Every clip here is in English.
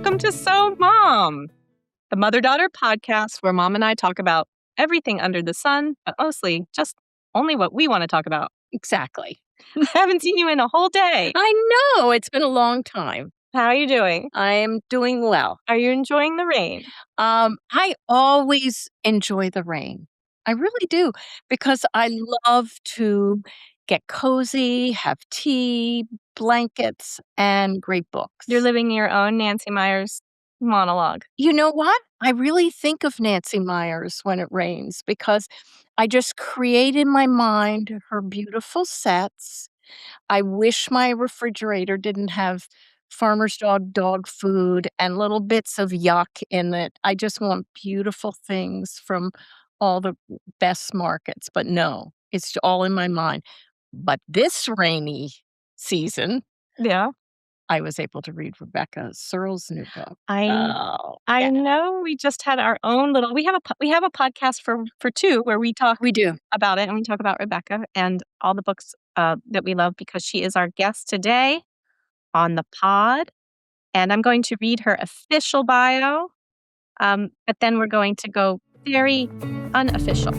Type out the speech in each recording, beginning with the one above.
Welcome to So Mom, the mother-daughter podcast where Mom and I talk about everything under the sun, but mostly just only what we want to talk about. Exactly. I haven't seen you in a whole day. I know. It's been a long time. How are you doing? I am doing well. Are you enjoying the rain? I always enjoy the rain. I really do, because I love to get cozy, have tea, blankets, and great books. You're living your own Nancy Meyers monologue. You know what? I really think of Nancy Meyers when it rains because I just create in my mind her beautiful sets. I wish my refrigerator didn't have farmer's dog food and little bits of yuck in it. I just want beautiful things from all the best markets. But no, it's all in my mind. But this rainy season, Yeah. I was able to read Rebecca Serle's new book. I yeah. know we just had our own little we have a podcast for two where we talk We do. about it, and we talk about Rebecca and all the books that we love because she is our guest today on the pod. And I'm going to read her official bio, but then we're going to go very unofficial.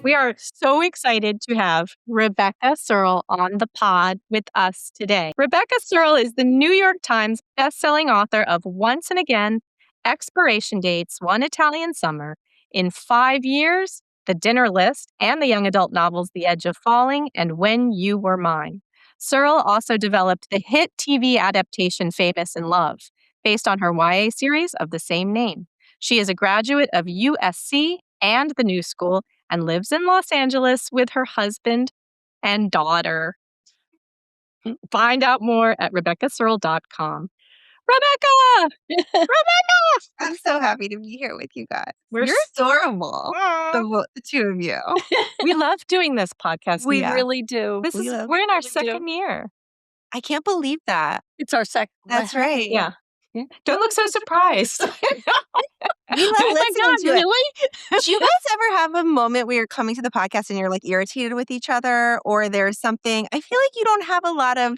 We are so excited to have Rebecca Serle on the pod with us today. Rebecca Serle is the New York Times bestselling author of Once and Again, Expiration Dates, One Italian Summer, In 5 Years, The Dinner List, and the young adult novels The Edge of Falling and When You Were Mine. Serle also developed the hit TV adaptation Famous in Love, based on her YA series of the same name. She is a graduate of USC and the New School and lives in Los Angeles with her husband and daughter. Find out more at RebeccaSerle.com. Rebecca! Rebecca! I'm so happy to be here with you guys. You're adorable, the two of you. We love doing this podcast. We Yeah. really do. We're in our second year. I can't believe that. It's our second. That's right. Yeah. Don't look so surprised. We love Oh my listening God, to it. really? Do you guys ever have a moment where you're coming to the podcast and you're like irritated with each other, or there's something? I feel like you don't have a lot of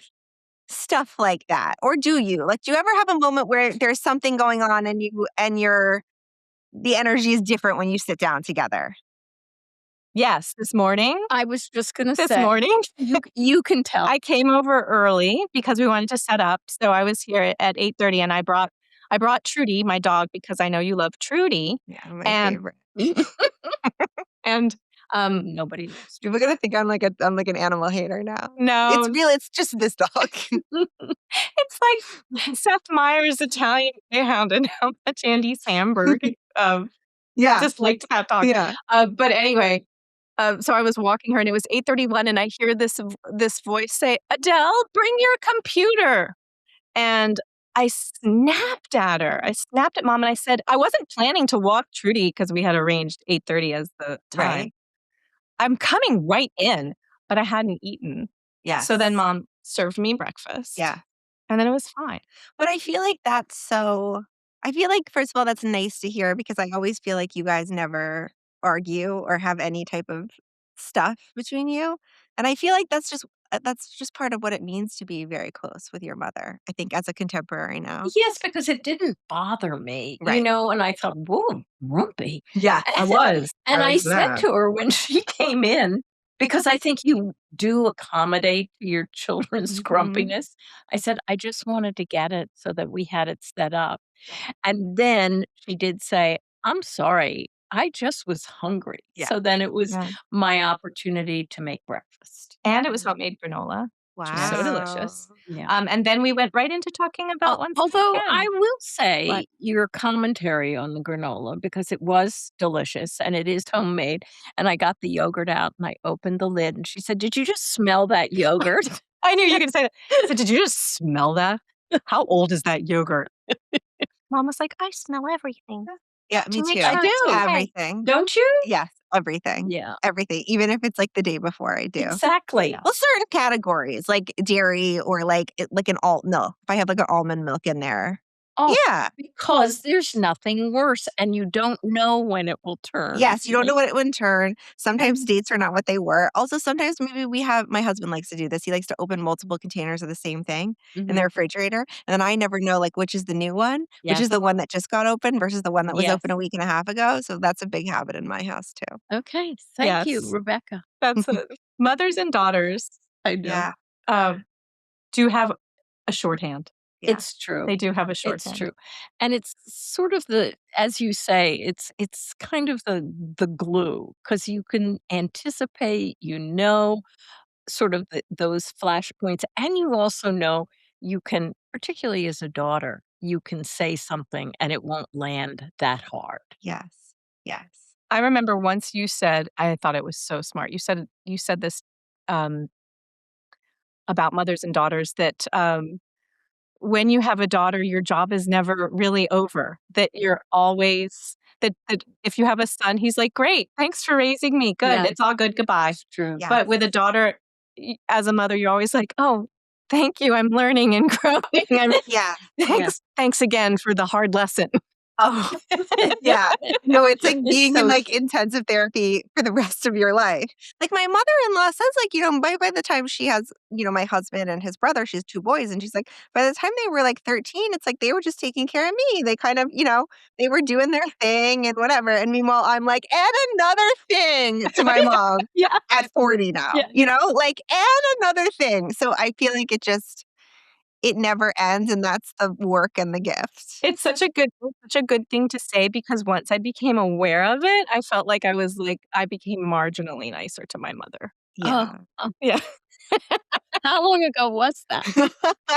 stuff like that, or do you? Like, do you ever have a moment where there's something going on and the energy is different when you sit down together? Yes, this morning. I was just going to This say, morning, you can tell. I came over early because we wanted to set up. So I was here at 8:30, and I brought Trudy, my dog, because I know you love Trudy. Yeah, my And- favorite. And Nobody knows. People are gonna think I'm like an animal hater now. no, It's just this dog. it's like Seth Meyers' Italian Greyhound and how much Andy Samberg Yeah, disliked that dog. yeah. But anyway, so I was walking her, and it was 8:31, and I hear this voice say, "Adele, bring your computer." And I snapped at her. I snapped at Mom, and I said, I wasn't planning to walk Trudy because we had arranged 8:30 as the time. Right. I'm coming right in, but I hadn't eaten. Yeah. So then Mom served me breakfast. Yeah. And then it was fine. But I feel like first of all, that's nice to hear because I always feel like you guys never argue or have any type of stuff between you. And I feel like that's just part of what it means to be very close with your mother, I think, as a contemporary now. Yes, because it didn't bother me, Right. and I thought, whoa, grumpy. Yeah. I was. And I said that. to her when she came in, because I think you do accommodate your children's Mhm. grumpiness, I said, I just wanted to get it so that we had it set up. And then she did say, I'm sorry, I just was hungry. Yeah. So then it was Yeah. my opportunity to make breakfast. And it was homemade granola. Wow. So delicious. Yeah. And then we went right into talking about once Although again. I will say What? your commentary on the granola, because it was delicious and it is homemade. And I got the yogurt out and I opened the lid and she said, did you just smell that yogurt? I knew you were going to say that. I said, did you just smell that? How old is that yogurt? Mom was like, I smell everything. Yeah, me To make too. sure I do. it's okay. Everything. Don't you? Yes, everything. Yeah, Everything. Even if it's like the day before I do. exactly. Well, certain categories like dairy or like an alt milk. If I have like an almond milk in there, Oh, Yeah. because there's nothing worse, and you don't know when it will turn. Yes, you don't know what it would turn. Sometimes dates are not what they were. Also, sometimes maybe my husband likes to do this. He likes to open multiple containers of the same thing in the Mhm. refrigerator. And then I never know like which is the new one, which is Yes. the one that just got open versus the one that was Yes. open a week and a half ago. So that's a big habit in my house too. Okay. Thank you, Yes. Rebecca. That's it. Mothers and daughters, I know. Yeah. do have a shorthand. Yeah. It's true. They do have a It's shorthand. true. And it's sort of as you say, it's kind of the glue because you can anticipate, sort of those flashpoints, and you also know you can, particularly as a daughter, you can say something and it won't land that hard. Yes. Yes. I remember once you said, I thought it was so smart. You said this um, about mothers and daughters that when you have a daughter, your job is never really over. That you're always that if you have a son, he's like, "Great, thanks for raising me. Good, Yeah. it's all good. Goodbye." It's true. Yeah. But with a daughter, as a mother, you're always like, "Oh, thank you. I'm learning and growing. And Yeah. thanks again for the hard lesson." Oh, yeah. No, it's like It's being in so like intensive therapy for the rest of your life. Like my mother-in-law says, like, by the time she has, my husband and his brother, she has two boys. And she's like, by the time they were like 13, it's like they were just taking care of me. They kind of, they were doing their thing and whatever. And meanwhile, I'm like, add another thing to my mom Yeah, at 40 now, yeah. like add another thing. So I feel like it never ends. And that's the work and the gift. It's such a good thing to say because once I became aware of it, I felt like I became marginally nicer to my mother. Oh, Yeah. Yeah. how long ago was that?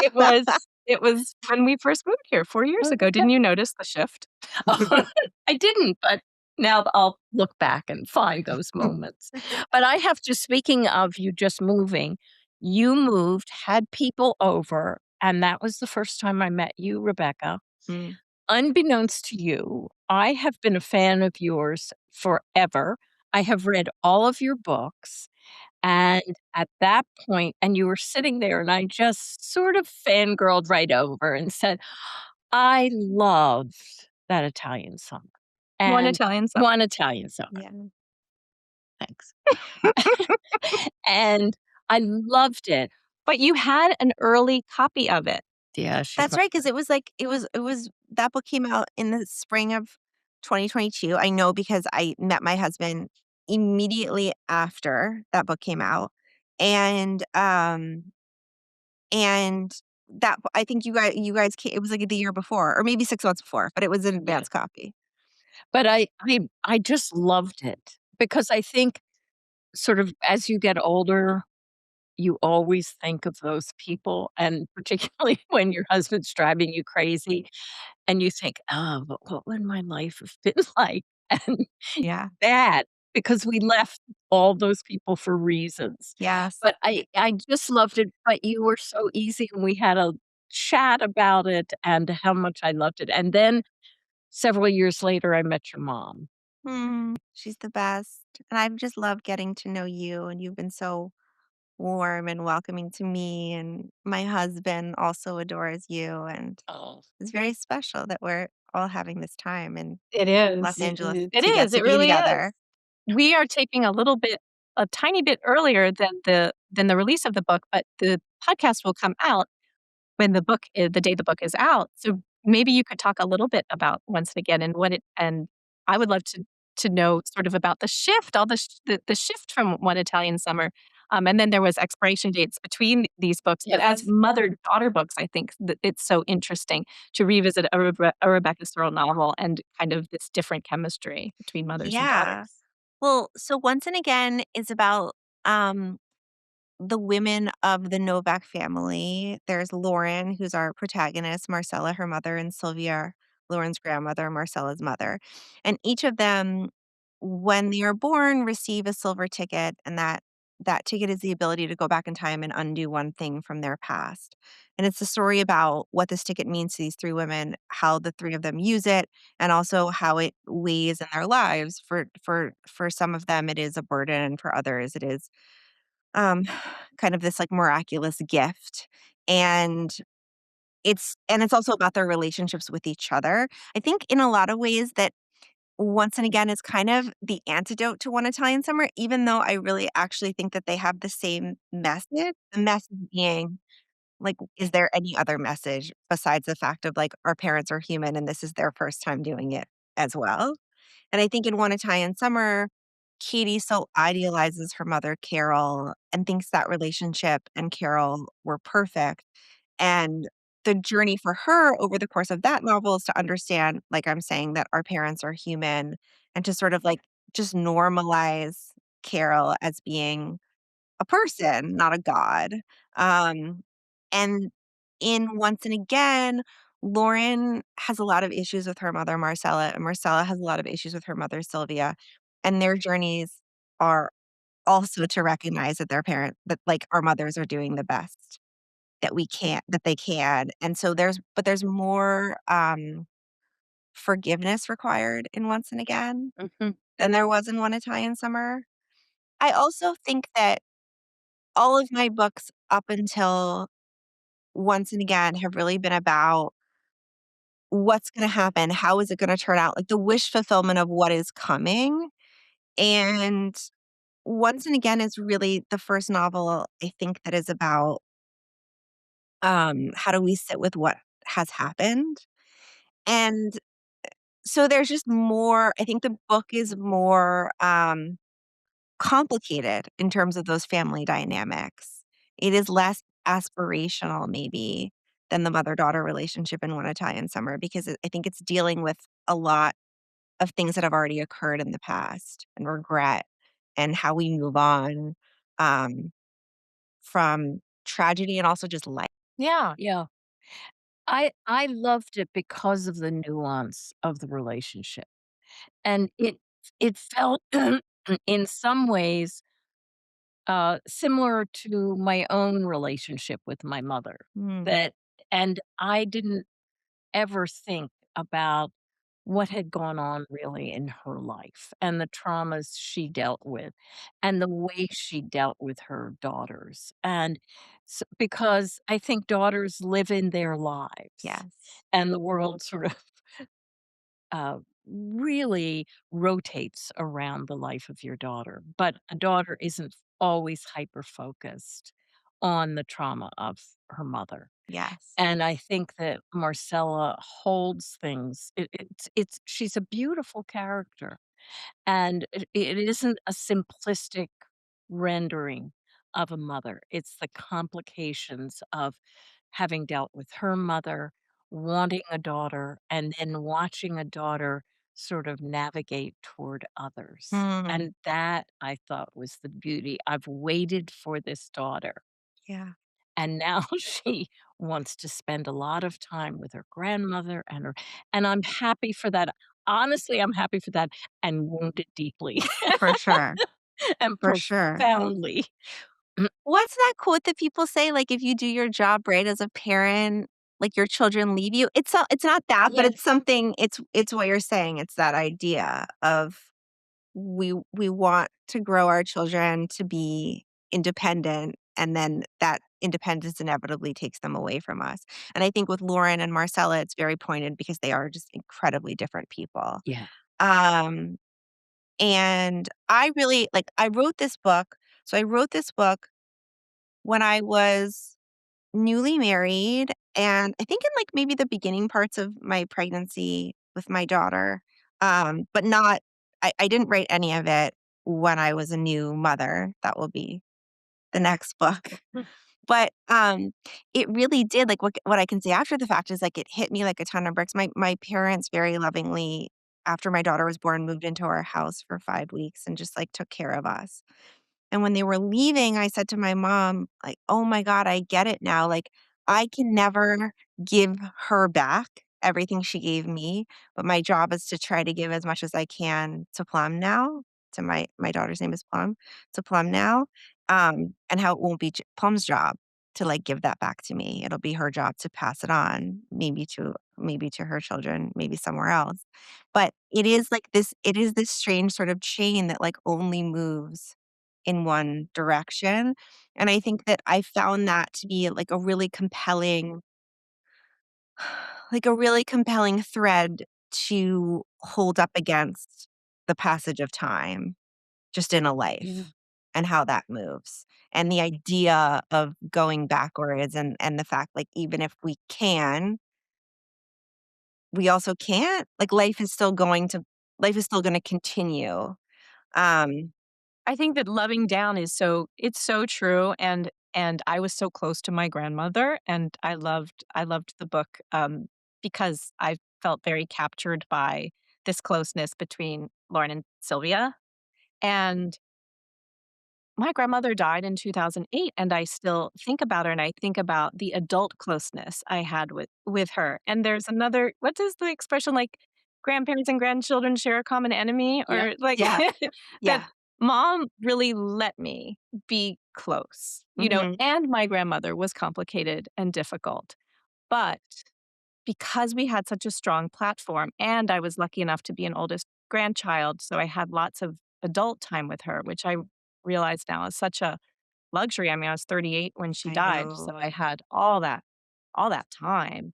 It was it was when we first moved here 4 years ago. Okay. Didn't you notice the shift? Oh, I didn't, but now I'll look back and find those moments. But I have to, speaking of you just moving, you moved, had people over, and that was the first time I met you, Rebecca. Mm. Unbeknownst to you, I have been a fan of yours forever. I have read all of your books. And at that point, and you were sitting there, and I just sort of fangirled right over and said, I loved that Italian summer. One And Italian summer. one Italian summer. Yeah. Thanks. And I loved it. But you had an early copy of it. Yeah, she's That's my right, because it was like it was that book came out in the spring of 2022. I know because I met my husband immediately after that book came out. And and I think you guys came, it was like the year before or maybe 6 months before, but it was an yeah. advance copy. But I just loved it because I think sort of as you get older, you always think of those people, and particularly when your husband's driving you crazy and you think, "Oh, but what would my life have been like?" And Yeah. bad because we left all those people for reasons. Yes. But I just loved it, but you were so easy, and we had a chat about it and how much I loved it, and then several years later, I met your mom. She's the best. And I've just loved getting to know you, and you've been so warm and welcoming to me, and my husband also adores you, and Oh, it's very special that we're all having this time in It is. Los Angeles It to get is. to It be really together. is. We are taping a tiny bit earlier than the release of the book, but the podcast will come out when the day the book is out. So maybe you could talk a little bit about Once and Again and what it and I would love to know sort of about the shift, all the shift from One Italian Summer. And then there was expiration dates between these books. But as yes. mother-daughter books, I think that it's so interesting to revisit a Rebecca Searle novel and kind of this different chemistry between mothers and Yeah. daughters. Well, so Once and Again is about um the women of the Novak family. There's Lauren, who's our protagonist, Marcella, her mother, and Sylvia, Lauren's grandmother, Marcella's mother. And each of them, when they are born, receive a silver ticket, and that ticket is the ability to go back in time and undo one thing from their past. And it's a story about what this ticket means to these three women, how the three of them use it, and also how it weighs in their lives. For some of them, it is a burden, and for others, it is um, kind of this like miraculous gift. And it's also about their relationships with each other. I think in a lot of ways that once and again is kind of the antidote to One Italian Summer, even though I really actually think that they have the same message. The message being like, is there any other message besides the fact of like our parents are human and this is their first time doing it as well? And I think in One Italian Summer, Katie so idealizes her mother, Carol, and thinks that relationship and Carol were perfect. And the journey for her over the course of that novel is to understand, like I'm saying, that our parents are human and to sort of like just normalize Carol as being a person, not a god. Um, and in Once and Again, Lauren has a lot of issues with her mother, Marcella, and Marcella has a lot of issues with her mother, Sylvia. And their journeys are also to recognize that that like our mothers are doing the best that they can. And so there's more forgiveness required in Once and Again Mhm. than there was in One Italian Summer. I also think that all of my books up until Once and Again have really been about what's gonna happen, how is it gonna turn out, like the wish fulfillment of what is coming. And Once and Again is really the first novel I think that is about how do we sit with what has happened. And so there's just more, I think the book is more complicated in terms of those family dynamics. It is less aspirational, maybe, than the mother daughter relationship in One Italian Summer because I think it's dealing with a lot of things that have already occurred in the past and regret and how we move on um, from tragedy and also just life. Yeah, yeah. I loved it because of the nuance of the relationship, and it felt in some ways, similar to my own relationship with my mother, Mm, that and I didn't ever think about what had gone on really in her life and the traumas she dealt with and the way she dealt with her daughters. And because I think daughters live in their lives yes. and the world sort of uh, really rotates around the life of your daughter. But a daughter isn't always hyper focused on the trauma of her mother. Yes. And I think that Marcella holds things. It's she's a beautiful character, and it isn't a simplistic rendering of a mother. It's the complications of having dealt with her mother, wanting a daughter, and then watching a daughter sort of navigate toward others. Mm, And that I thought was the beauty. I've waited for this daughter yeah. and now she wants to spend a lot of time with her grandmother and I'm happy for that. Honestly, I'm happy for that and wounded deeply For sure. and For sure. profoundly. Mm, What's that quote that people say, like, if you do your job right as a parent, like, your children leave you? It's not that, but yes, it's something it's what you're saying. It's that idea of we want to grow our children to be independent, and then that independence inevitably takes them away from us. And I think with Lauren and Marcella, it's very pointed because they are just incredibly different people. yeah. Um, and I really like, I wrote this book when I was newly married, and I think in, like, maybe the beginning parts of my pregnancy with my daughter, but not I didn't write any of it when I was a new mother. That will be the next book. Mm, But, it really did, like, what I can say after the fact is, like, it hit me like a ton of bricks. My parents very lovingly, after my daughter was born, moved into our house for 5 weeks and just, like, took care of us. And when they were leaving, I said to my mom, like, "Oh my god, I get it now. Like, I can never give her back everything she gave me, but my job is to try to give as much as I can to Plum now." To my daughter's name is Plum, to Plum now, and how it won't be Plum's job to, like, give that back to me. It'll be her job to pass it on, maybe to her children, maybe somewhere else. But it is this strange sort of chain that, like, only moves in one direction, and I think that I found that to be, like, a really compelling like a really compelling thread to hold up against the passage of time just in a Yeah. life and how that moves. And the idea of going backwards and the fact like even if we can, we also can't. Like life is still going to continue. Um I think that loving down is it's so true, and I was so close to my grandmother, and I loved the book, because I felt very captured by this closeness between Lauren and Sylvia, and my grandmother died in 2008, and I still think about her, and I think about the adult closeness I had with her, and there's another what is the expression, like, grandparents and grandchildren share a common enemy, Yep. or, like, yeah, that yeah. mom really let me be close, Mhm. and my grandmother was complicated and difficult, but because we had such a strong platform, and I was lucky enough to be an oldest grandchild, so I had lots of adult time with her, which I realize now is such a luxury. I mean, I was 38 when she I died, so know. I had all that time.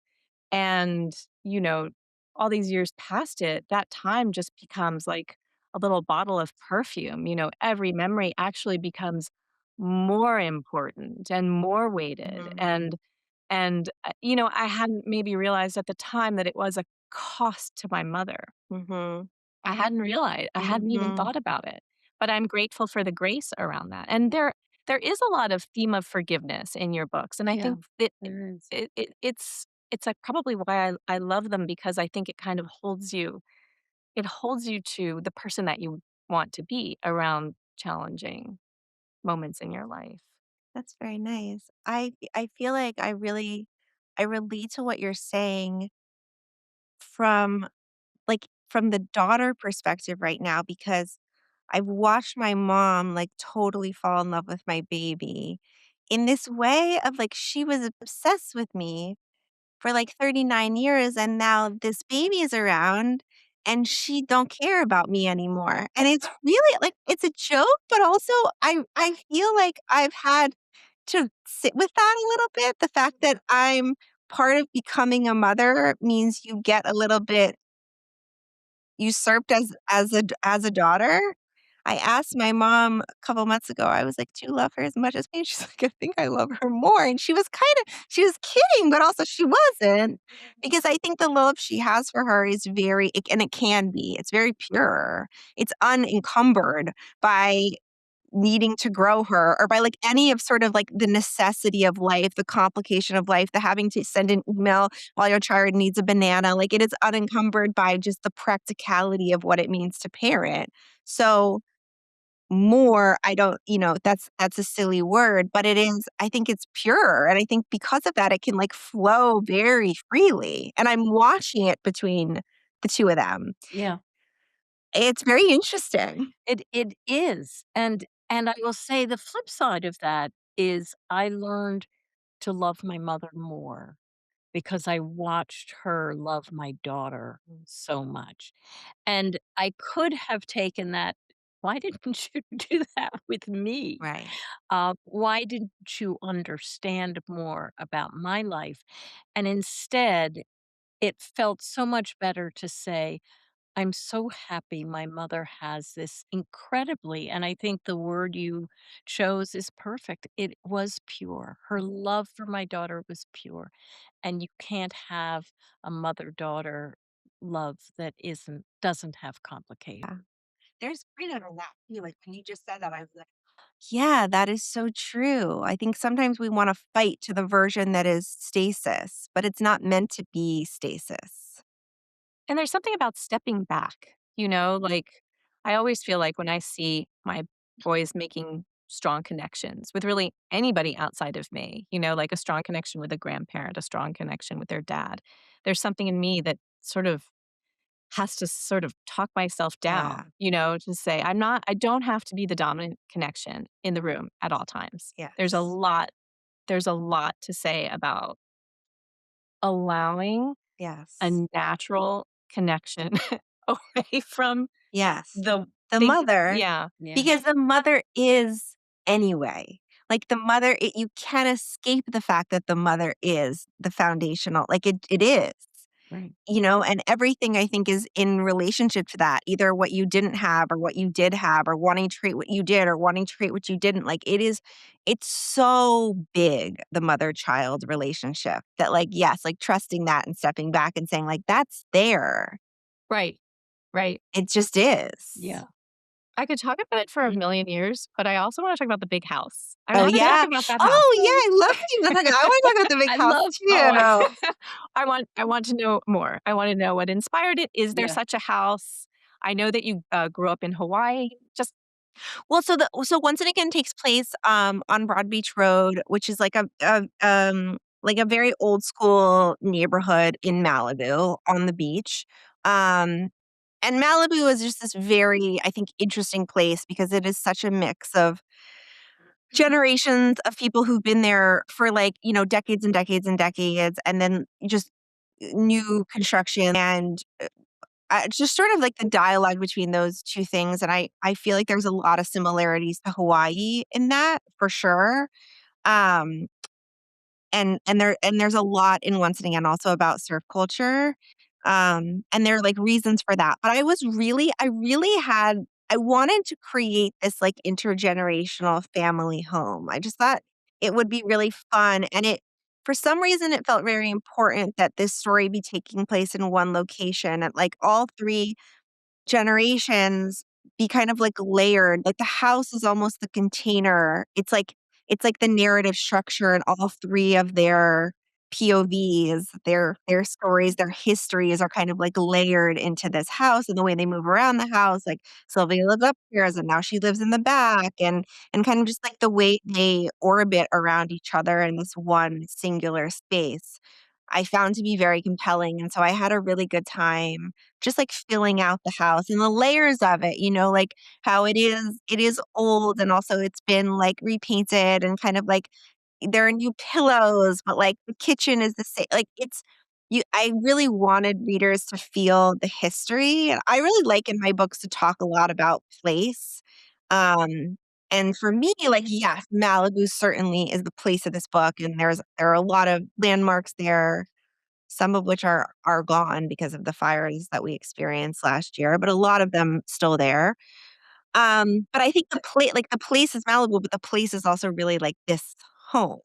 And, you know, all these years past it, that time just becomes like a little bottle of perfume. Every memory actually becomes more important and more weighted. Mhm. And I hadn't maybe realized at the time that it was a cost to my mother. Mhm. I hadn't realized, I hadn't even Mhm. thought about it, but I'm grateful for the grace around that. And there is a lot of theme of forgiveness in your books, and I Yeah, think that there is. it's like probably why I love them, because I think it kind of holds you to the person that you want to be around challenging moments in your life. That's very nice. I feel like I relate to what you're saying from from the daughter perspective right now because I've watched my mom like totally fall in love with my baby in this way of like she was obsessed with me for like 39 years and now this baby is around and she don't care about me anymore. And it's really like it's a joke, but also I feel like I've had to sit with that a little bit. The fact that I'm part of becoming a mother means you get a little bit usurped as a daughter. I asked my mom a couple months ago, I was like, "Do you love her as much as me?" She's like, "I think I love her more." And she was kidding, but also she wasn't because I think the love she has for her is and it can be, it's very pure. It's unencumbered by needing to grow her or by like any of sort of like the necessity of life, the complication of life, the having to send an email while your child needs a banana. Like it is unencumbered by just the practicality of what it means to parent. So more, I don't, that's a silly word, but I think it's pure. And I think because of that, it can like flow very freely. And I'm watching it between the two of them. Yeah. It's very interesting. It is, and I will say the flip side of that is I learned to love my mother more because I watched her love my daughter so much, and I could have taken that, "Why didn't you do that with me? Right. Why didn't you understand more about my life?" And instead, it felt so much better to say, I'm so happy my mother has this incredibly, and I think the word you chose is perfect. It was pure. Her love for my daughter was pure. And you can't have a mother daughter love that doesn't have Yeah. complication. There's freedom in that too. Like when you just said that, I was like, yeah, that is so true. I think sometimes we want to fight to the version that is stasis, but it's not meant to be stasis. And there's something about stepping back, like, I always feel like when I see my boys making strong connections with really anybody outside of me, like a strong connection with a grandparent, a strong connection with their dad, there's something in me that sort of has to sort of talk myself Yeah. down, to say, I don't have to be the dominant connection in the room at all times. Yes. There's a lot to say about allowing a Yes. natural connection away from Yes. the The think mother, yeah, Yeah. because the mother is anyway. like the mother, you can't escape the fact that the mother is the foundational, like it is. Right. And everything I think is in relationship to that, either what you didn't have or what you did have, or wanting to create what you did or wanting to create what you didn't. Like it's so big, the mother-child relationship, that like, yes, like trusting that and stepping back and saying like, that's there. Right. Right. It just is. Yeah. I could talk about it for a million years, but I also want to talk about the big house. I Oh want to talk yeah. about that house. Oh yeah. I love you. I want to talk about the big I house love Oh, too. I want to know more. I want to know what inspired it. Is there Yeah. such a house? I know that you grew up in Hawaii. Just Well, so Once and Again takes place on Broad Beach Road, which is like a very old school neighborhood in Malibu on the beach. Um and Malibu is just this very, I think, interesting place because it is such a mix of generations of people who've been there for like, decades and decades and decades, and then just new construction and just sort of like the dialogue between those two things. And I feel like there's a lot of similarities to Hawaii in that, for sure. Um, and there's a lot in Once and Again also about surf culture. And there are like reasons for that. But I wanted to create this like intergenerational family home. I just thought it would be really fun. And for some reason, it felt very important that this story be taking place in one location, and like all three generations be kind of like layered. Like the house is almost the container. It's like the narrative structure, and all three of their POVs, their stories, their histories are kind of like layered into this house, and the way they move around the house. Like Sylvia lives upstairs and now she lives in the back, and kind of just like the way they orbit around each other in this one singular space, I found to be very compelling. And so I had a really good time just like filling out the house and the layers of it, like how it is old, and also it's been like repainted, and kind of like there are new pillows, but like the kitchen is the same. Like I really wanted readers to feel the history. And I really like in my books to talk a lot about place. Um and for me, like, yes, Malibu certainly is the place of this book, and there are a lot of landmarks there, some of which are gone because of the fires that we experienced last year, but a lot of them still there. But I think the place is Malibu, but the place is also really like this home.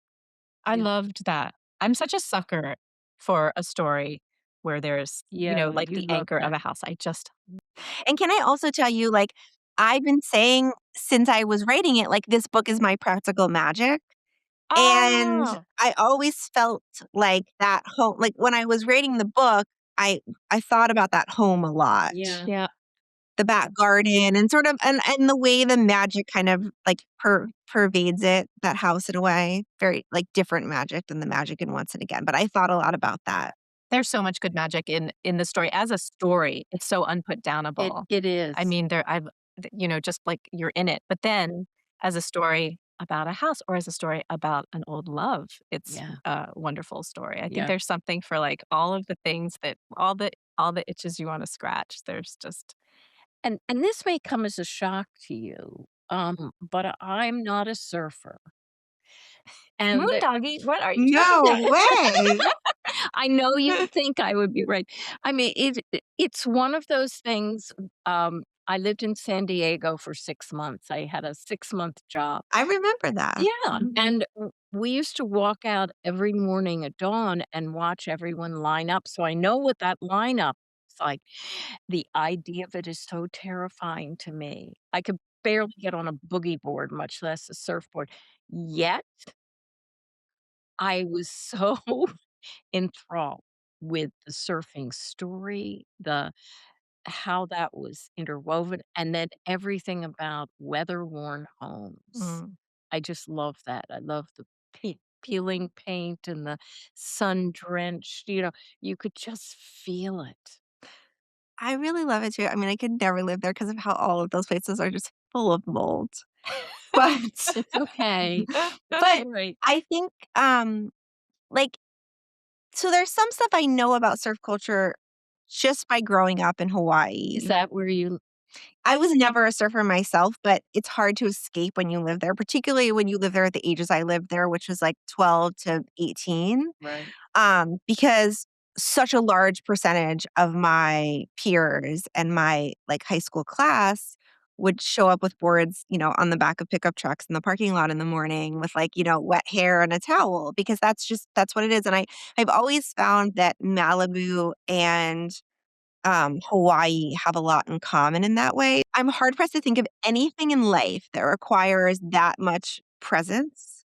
I Yeah. loved that. I'm such a sucker for a story where there's, Yeah, like you the love anchor of that. a house. I just And can I also tell you, like, I've been saying since I was writing it, like, this book is my practical magic. And Oh, I always felt like that home, like when I was writing the book, I I thought about that home a lot. Yeah. yeah. The back garden, and sort of, and the way the magic kind of like pervades it, that house, in a way, very like different magic than the magic in Once and Again. But I thought a lot about that. There's so much good magic in the story. As a story, it's so It unputdownable. it is. I mean, just like you're in it. But then as a story about a house or as a story about an old love, it's Yeah. a wonderful story. I think Yeah. there's something for like all of the things that all the itches you want to scratch. There's just And this may come as a shock to you, but I'm not a surfer. And the Moondoggy, what are you No talking way. I know you think I would be right. I mean, it's one of those things. I lived in San Diego for 6 months. I had a 6-month job. I remember that. Yeah, and we used to walk out every morning at dawn and watch everyone line up, so I know what that lineup is like. The idea of it is so terrifying to me. I could barely get on a boogie board, much less a surfboard. Yet, I was so enthralled with the surfing story, the how that was interwoven, and then everything about weather-worn homes. Mm. I just love that. I love the peeling paint and the sun-drenched, you could just feel it. I really love it too. I mean, I could never live there because of how all of those places are just full of mold. But It's okay. but Right. I think like, so there's some stuff I know about surf culture just by growing up in Hawaii. Is that where you I was never a surfer myself, but it's hard to escape when you live there, particularly when you live there at the ages I lived there, which was like 12 to 18. Right. Because such a large percentage of my peers and my like high school class would show up with boards, on the back of pickup trucks in the parking lot in the morning with like, wet hair and a towel because that's what it is. And I've always found that Malibu and Hawaii have a lot in common in that way. I'm hard pressed to think of anything in life that requires that much presence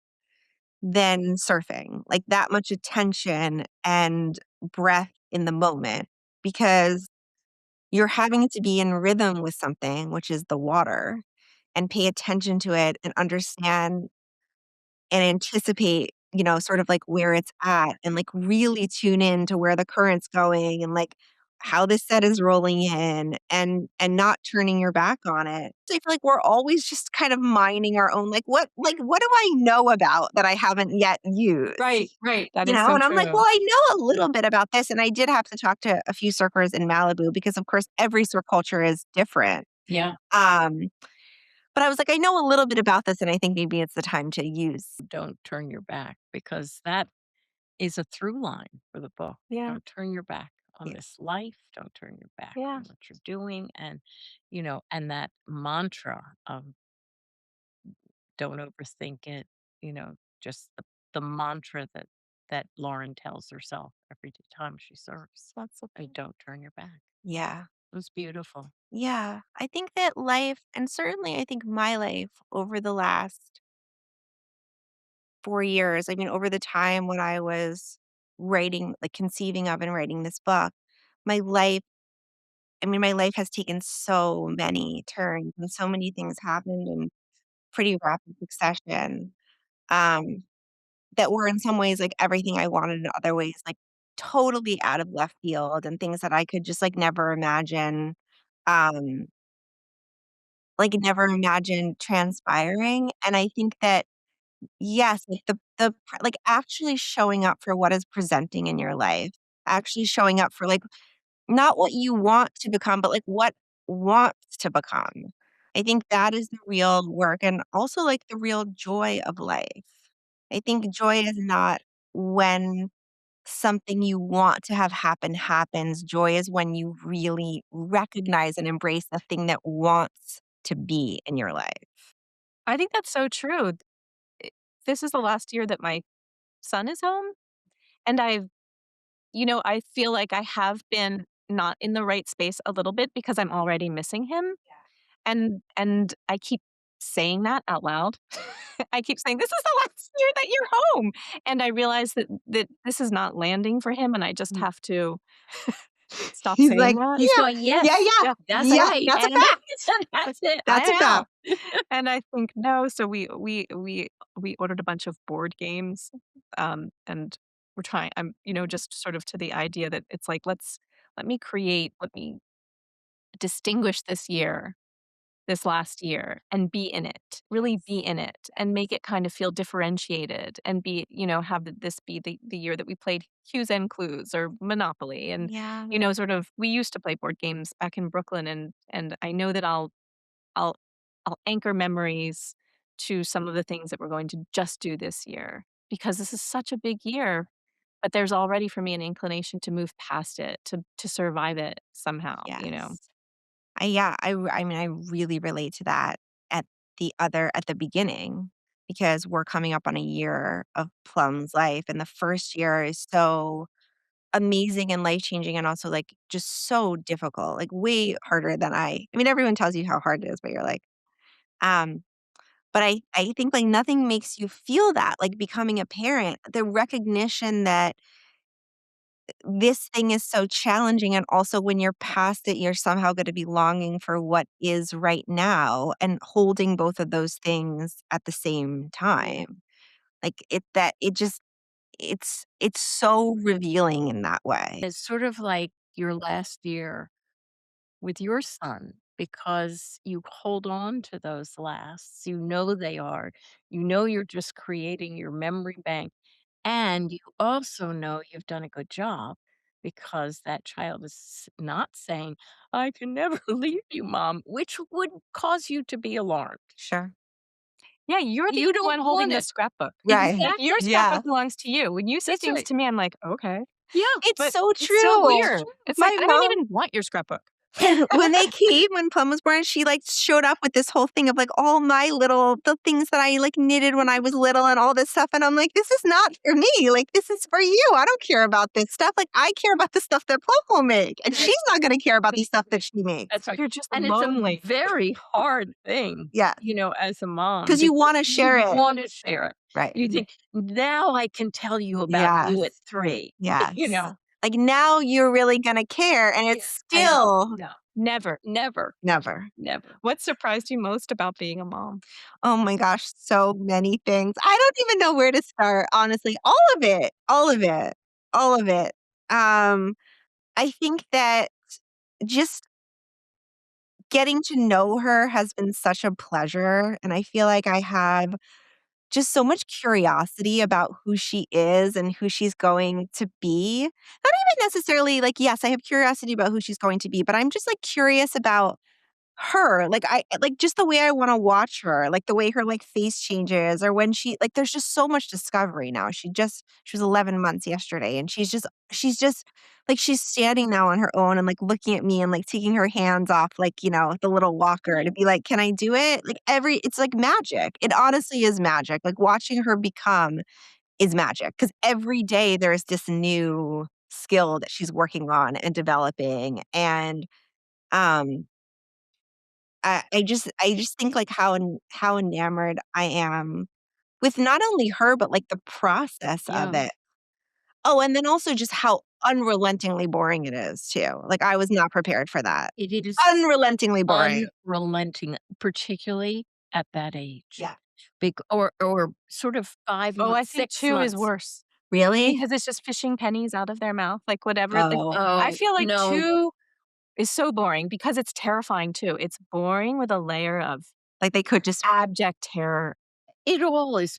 than surfing, like that much attention and breath in the moment because you're having to be in rhythm with something, which is the water, and pay attention to it and understand and anticipate, sort of like where it's at and like really tune in to where the current's going and like how this set is rolling in and not turning your back on it. So I feel like we're always just kind of mining our own like what do I know about that I haven't yet used? Right. That is so And I'm like, true. well, I know a little bit about this. And I did have to talk to a few surfers in Malibu because of course every surf culture is different. Yeah. Um, but I was like, I know a little bit about this and I think maybe it's the time to use. Don't turn your back because that is a through line for the book. Yeah. Don't turn your back on Yeah. this life. Don't turn your back Yeah. on what you're doing. And that mantra of don't overthink it, just the mantra that Lauren tells herself every time she surfs. That's so Don't turn your back. Yeah. It was beautiful. Yeah, I think that life, and certainly I think my life over the last 4 years, I mean, over the time when I was writing, like conceiving of and writing this book, my life, my life has taken so many turns and so many things happened in pretty rapid succession um, that were in some ways like everything I wanted, in other ways, like totally out of left field and things that I could just like never imagine. Um, like never imagined transpiring. And I think that yes, like like actually showing up for what is presenting in your life, actually showing up for like not what you want to become, but like what wants to become. I think that is the real work and also like the real joy of life. I think joy is not when something you want to have happen happens. Joy is when you really recognize and embrace the thing that wants to be in your life. I think that's so true. I This is the last year that my son is home, and I feel like I have been not in the right space a little bit because I'm already missing him, and I keep saying that out loud. I keep saying, "This is the last year that you're home," and I realize that this is not landing for him, and I just Mm. have to stop He's saying like, that. He's "Yeah, going, yeah, yes, yeah, Yeah, that's yeah, right. that's a And fact. that's it. I That's a am. fact." and I think, "No," so we ordered a bunch of board games, and we're trying just sort of to the idea that it's like, let me distinguish this last year and be in it, really be in it and make it kind of feel differentiated and have this be the year that we played Hues and Clues or Monopoly. And, Yeah. sort of, we used to play board games back in Brooklyn and I know that I'll, I'll anchor memories to some of the things that we're going to just do this year because this is such a big year. But there's already for me an inclination to move past it, to survive it somehow. Yes. I really relate to that at at the beginning because we're coming up on a year of Plum's life, and the first year is so amazing and life-changing and also, like, just so difficult, like, way harder than everyone tells you how hard it is, but you're like, um but I think, like, nothing makes you feel that, like, becoming a parent, the recognition that this thing is so challenging, and also when you're past it, you're somehow gonna be longing for what is right now and holding both of those things at the same time. Like, it's so revealing in that way. It's sort of like your last year with your son because you hold on to those lasts. You know they are. You know you're just creating your memory bank. And you also know you've done a good job because that child is not saying, "I can never leave you, mom," which would cause you to be alarmed. Sure. Yeah, you're the You don't one holding want the it. scrapbook. Right. Like, your Exactly. Yeah. scrapbook belongs to you. When you say That's things right. to me, I'm like, "Okay." Yeah. It's But so it's so true. weird. It's like, My I don't mom even want your scrapbook. when Plum was born, she like showed up with this whole thing of like all the things that I like knitted when I was little and all this stuff. And I'm like, this is not for me. Like, this is for you. I don't care about this stuff. Like, I care about the stuff that Plum will make. And she's not going to care about the stuff that she makes. That's right. You're just And it's a lonely. very hard thing, Yeah. as a mom. Because you want to You share it. want to share it. Right. You think, now I can tell you about Yes. you at 3. Yes. You know? Like now you're really going to care. And it's I know. still No, Never. never. never. What surprised you most about being a mom? Oh my gosh, so many things. I don't even know where to start, honestly. All of it. All of it. All of it. I think that just getting to know her has been such a pleasure, and I feel like I have just so much curiosity about who she is and who she's going to be. Not even necessarily like, yes, I have curiosity about who she's going to be, but I'm just like curious about her. Like I like just the way I want to watch her, like the way her like face changes or when she like there's just so much discovery now. She was 11 months yesterday and she's just like she's standing now on her own and like looking at me and like taking her hands off like, the little walker to be like, "Can I do it?" Like it's like magic. It honestly is magic. Like watching her become is magic because every day there's this new skill that she's working on and developing and um I just think like how enamored I am with not only her, but like the process of Yeah. it. Oh, and then also just how unrelentingly boring it is too. Like I was not prepared for that. It is Unrelentingly boring. unrelenting, particularly at that age. Yeah. Big or sort of 5 Oh, I months, think 6 2 is months. worse Really? because it's just fishing pennies out of their mouth, like, whatever, like, Oh, I Oh, feel like no, 2 is so boring because it's terrifying too. It's boring with a layer of like they could just abject terror. it all is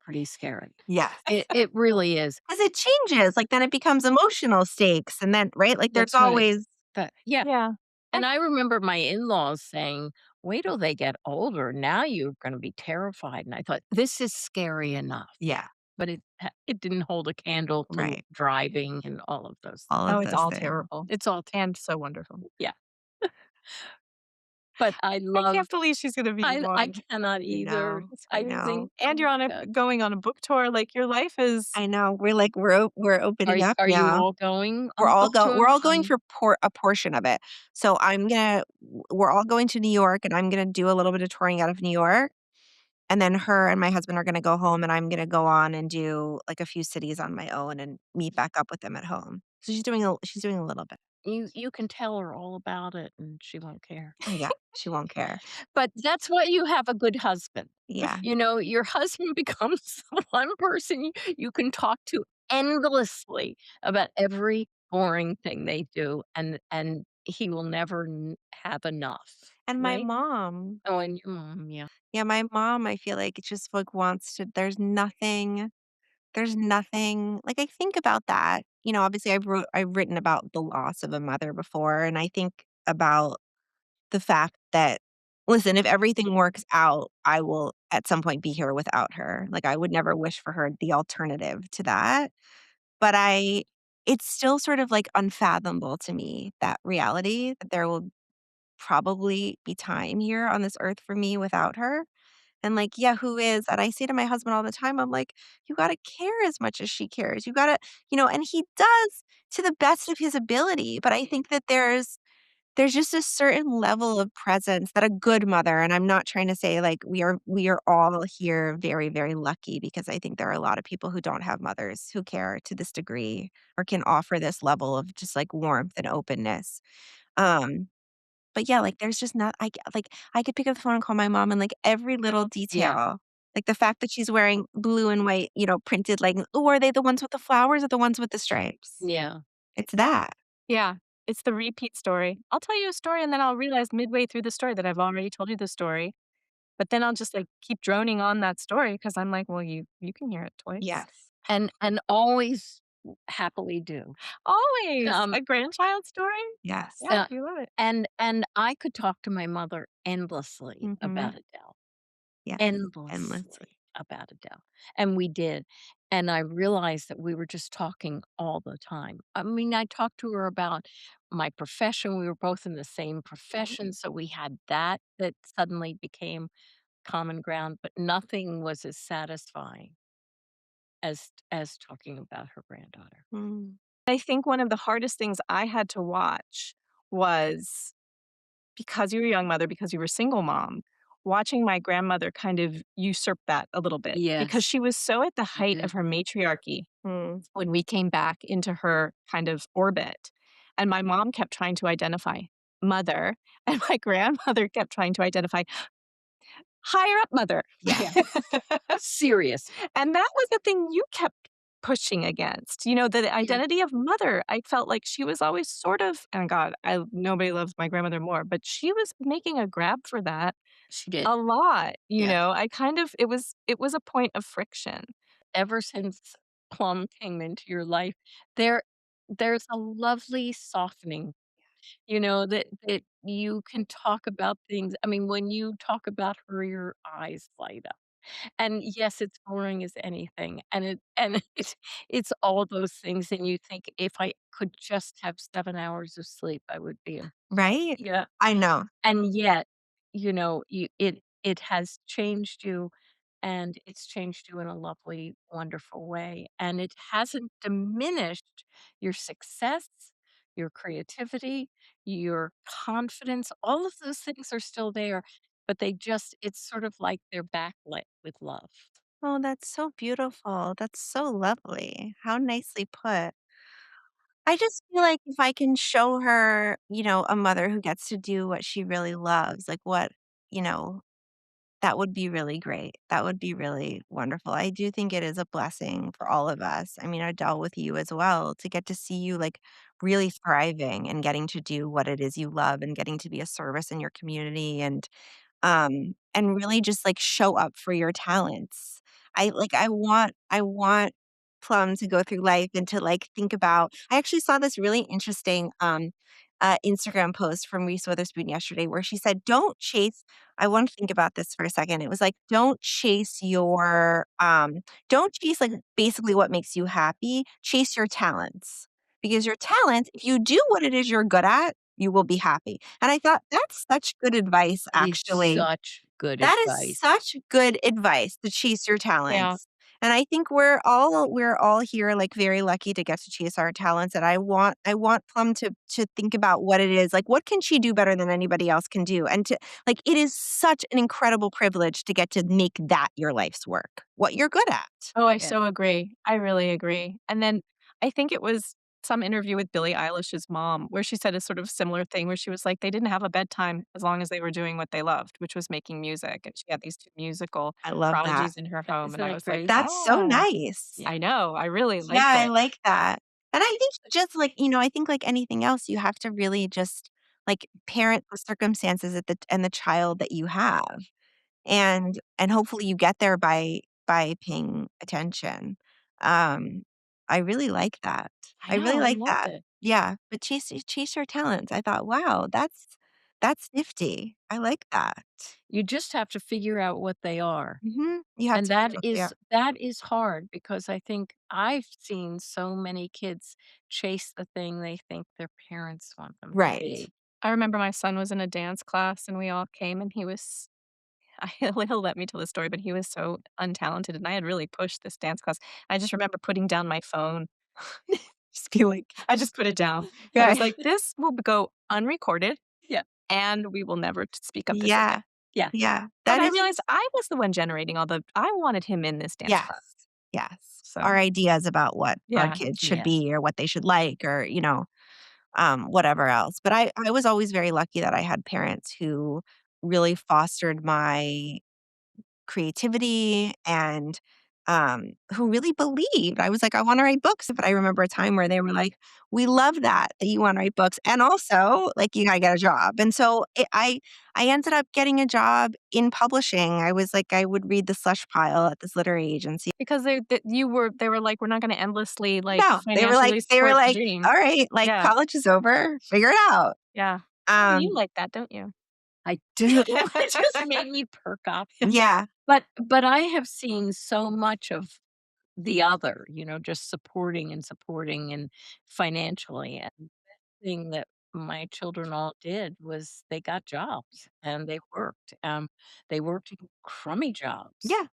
pretty scary. yes. It really is. Because it changes. Like then it becomes emotional stakes and then right? Like there's That's right. always But yeah, Yeah. and I remember my in-laws saying, "Wait till they get older, now you're gonna be terrified," and I thought, "This is scary enough," yeah, but it didn't hold a candle to right. driving and all of those things. All Oh, of it's those all things. terrible It's all and so wonderful. yeah, but I can't believe she's gonna be I one. cannot I either. know. I I know. think, And "Oh you're on my a god." going on a book tour, like, your life is I know. We're like we're opening up Are you now. all going on book tour? We're all going for a portion of it. So we're all going to New York and I'm gonna do a little bit of touring out of New York. And then her and my husband are gonna go home and I'm gonna go on and do like a few cities on my own and meet back up with them at home. So she's doing a little bit. You can tell her all about it, and she won't care. Oh yeah, she won't care. But that's why you have a good husband. Yeah. Your husband becomes the one person you can talk to endlessly about every boring thing they do, and he will never have enough, And my right? mom. Oh, and your mom, yeah. Yeah, my mom, I feel like just like wants to there's nothing like I think about that. Obviously I've written about the loss of a mother before and I think about the fact that listen, if everything works out, I will at some point be here without her. Like I would never wish for her the alternative to that. But it's still sort of like unfathomable to me that reality that there will probably be time here on this earth for me without her. And like, yeah, who is? And I say to my husband all the time, I'm like, you got to care as much as she cares. You got and he does to the best of his ability. But I think that there's just a certain level of presence that a good mother, and I'm not trying to say like we are all here very, very lucky because I think there are a lot of people who don't have mothers who care to this degree or can offer this level of just like warmth and openness. Um, but yeah, like, there's just not I could pick up the phone and call my mom and, like, every little Yeah, detail, like, the fact that she's wearing blue and white, printed leggings. "Ooh, are they the ones with the flowers or the ones with the stripes?" yeah. It's that. yeah, it's the repeat story. I'll tell you a story and then I'll realize midway through the story that I've already told you the story, but then I'll just, like, keep droning on that story because 'cause I'm like, "Well, you can hear it twice." Yes. And always happily do. Always Um, a grandchild story? Yes. Yeah, we love it. and I could talk to my mother endlessly Mhm. about Adele. Yes. Endlessly. Endlessly about Adele, and we did, and I realized that we were just talking all the time. I mean, I talked to her about my profession, we were both in the same profession, so we had that suddenly became common ground, but nothing was as satisfying as talking about her granddaughter. Mm. I think one of the hardest things I had to watch was because you were a young mother, because you were a single mom, watching my grandmother kind of usurp that a little bit because Yes, she was so at the she height of did. her matriarchy Mm. when we came back into her kind of orbit. And my mom kept trying to identify mother, and my grandmother kept trying to identify higher up mother. Yeah. Yeah, serious. And that was the thing you kept pushing against, you know, the Yeah, identity of mother. I felt like she was always sort of, and God, nobody loves my grandmother more, but she was making a grab for that she did. a lot, you Yeah. know. I kind of it was a point of friction. Ever since Plum came into your life, there there's a lovely softening, that you can talk about things. I mean, when you talk about her, your eyes light up. And yes, it's boring as anything, and it's all those things, and you think, "If I could just have 7 hours of sleep, I would be a." Right? Yeah. I know. And yet, it has changed you, and it's changed you in a lovely, wonderful way, and it hasn't diminished your success, your creativity, your confidence. All of those things are still there, but it's sort of like they're backlit with love. Oh, that's so beautiful. That's so lovely. How nicely put. I just feel like if I can show her, a mother who gets to do what she really loves, like you know, that would be really great. That would be really wonderful. I do think it is a blessing for all of us. I mean, I dealt with you as well to get to see you like really thriving and getting to do what it is you love and getting to be a service in your community and really just like show up for your talents. I want Plum to go through life and to like think about. I actually saw this really interesting Instagram post from Reese Witherspoon yesterday where she said, "Don't chase." I want to think about this for a second. It was like, don't chase like basically what makes you happy. Chase your talents because your talents, if you do what it is you're good at, you will be happy. And I thought that's such good advice, It is actually. such good That is advice. such good advice to chase your Yeah. talents. And I think we're all here like very lucky to get to chase our talents. And I want Plum to think about what it is. Like what can she do better than anybody else can do? And to like it is such an incredible privilege to get to make that your life's work. What you're good at. Oh, I Yeah. so agree. I really agree. And then I think it was some interview with Billie Eilish's mom where she said a sort of similar thing where she was like, they didn't have a bedtime as long as they were doing what they loved, which was making music. And she had these two musical I love that. prodigies in her home. And Isn't I it was like, crazy? That's so oh, nice. Yeah. I know. I really Yeah, liked I it. like that. And I think just like, I think like anything else, you have to really just like parent the circumstances and the child that you have. And hopefully you get there by paying attention. Um, I really like that. I I really know. I like loved that. it. Yeah, but chase your talents. I thought, wow, that's nifty. I like that. You just have to figure out what they are. You have And to figure out there. that is hard because I think I've seen so many kids chase the thing they think their parents want them to Right. be. I remember my son was in a dance class and we all came and he'll let me tell the story, but he was so untalented and I had really pushed this dance class. I just remember putting down my phone. Just be like, I just put it down. I was Right. like, this will go unrecorded Yeah. and we will never speak of this again. Yeah. Yeah. Yeah. But That I is realized I was the one generating I wanted him in this dance yes. class. Yes. So, Our ideas about what our yeah. kids should Yeah. be or what they should like or, whatever else. But I was always very lucky that I had parents who really fostered my creativity and who really believed. I was like, I want to write books. But I remember a time where they were like, we love that you want to write books. And also, like, you got to get a job. And so I ended up getting a job in publishing. I was like, I would read the slush pile at this literary agency. Because they were like, we're not going to endlessly like No, financially they were support the like, dream. all right, like Yeah. college is over, figure it out. Yeah. Oh, you Um, like that, don't you? I do. It just made me perk up. yeah, But I have seen so much of the other, just supporting and financially. And the thing that my children all did was they got jobs and they worked. They worked in crummy jobs. yeah,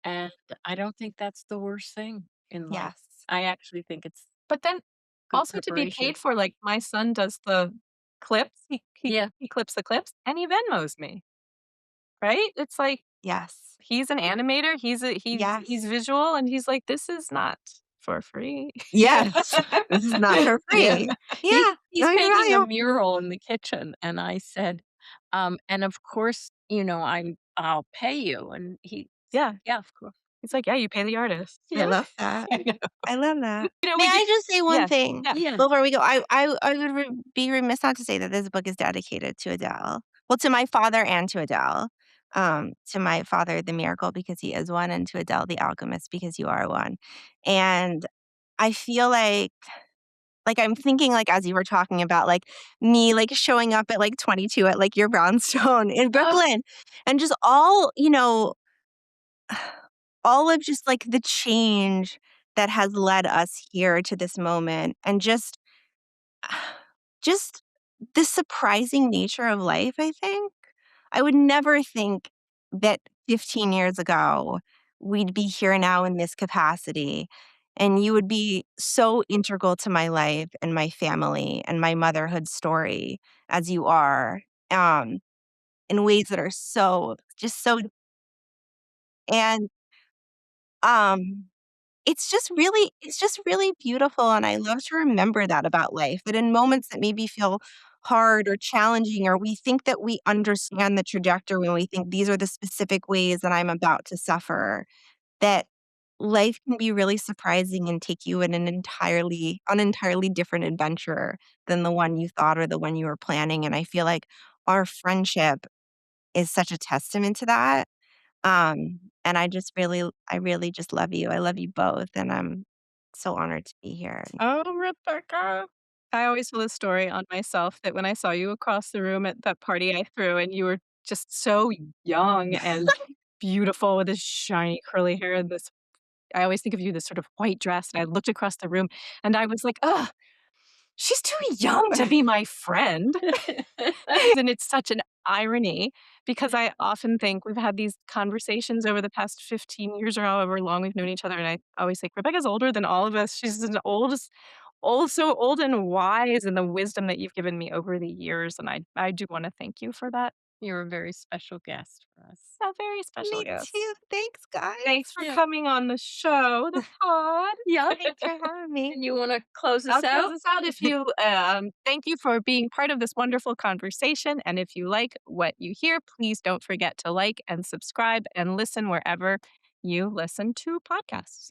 And I don't think that's the worst thing in life. yes, I actually think it's But then good also to be preparation. paid for, like, my son does the clips. Yeah. He clips the clips and he Venmos me, right? It's like yes, he's an animator, he's yes, visual, and he's like, "This is not for free." yes. This is not for Yeah. free. He Yeah, he's no, you're painting a right. mural in the kitchen, and I said, "And of course, I'll pay you." And he said, Yeah. "Yeah, of course." He's like, "Yeah, you pay the artist." I Yeah. love that. I know. I love that. May We do. I just say one Yeah. thing Yeah. Yeah. before we go? I would be remiss not to say that this book is dedicated to Adele. Well, to my father and to Adele. To my father, the miracle, because he is one, and to Adele, the alchemist, because you are one. And I feel like I'm thinking like as you were talking about like me like showing up at like 22 at like your brownstone in Oh, Brooklyn and just all of just like the change that has led us here to this moment and just the surprising nature of life, I think. I would never think that 15 years ago we'd be here now in this capacity and you would be so integral to my life and my family and my motherhood story as you are um in ways that are so and um it's just really beautiful, and I love to remember that about life, that in moments that maybe feel hard or challenging, or we think that we understand the trajectory when we think these are the specific ways that I'm about to suffer, that life can be really surprising and take you in an entirely different adventure than the one you thought or the one you were planning, and I feel like our friendship is such a testament to that. And I really just love you. I love you both, and I'm so honored to be here. Oh, Rebecca. I always tell this story on myself that when I saw you across the room at that party I threw, and you were just so young and beautiful with this shiny curly hair and this I always think of you this sort of white dress, and I looked across the room and I was like, "Ugh, she's too young to be my friend." And it's such an irony because I often think we've had these conversations over the past 15 years or however long we've known each other, and I always think, "Rebecca's older than all of us. She's an so old and wise in the wisdom that you've given me over the years," and I do wanna thank you for that. You're a very special guest for us. A very special Me guest. too. Thanks, guys. Thanks for Yeah. coming on the show, the pod. Yeah. Thanks for having me. And you wanna close I'll us close out? this out if you thank you for being part of this wonderful conversation. And if you like what you hear, please don't forget to like and subscribe and listen wherever you listen to podcasts.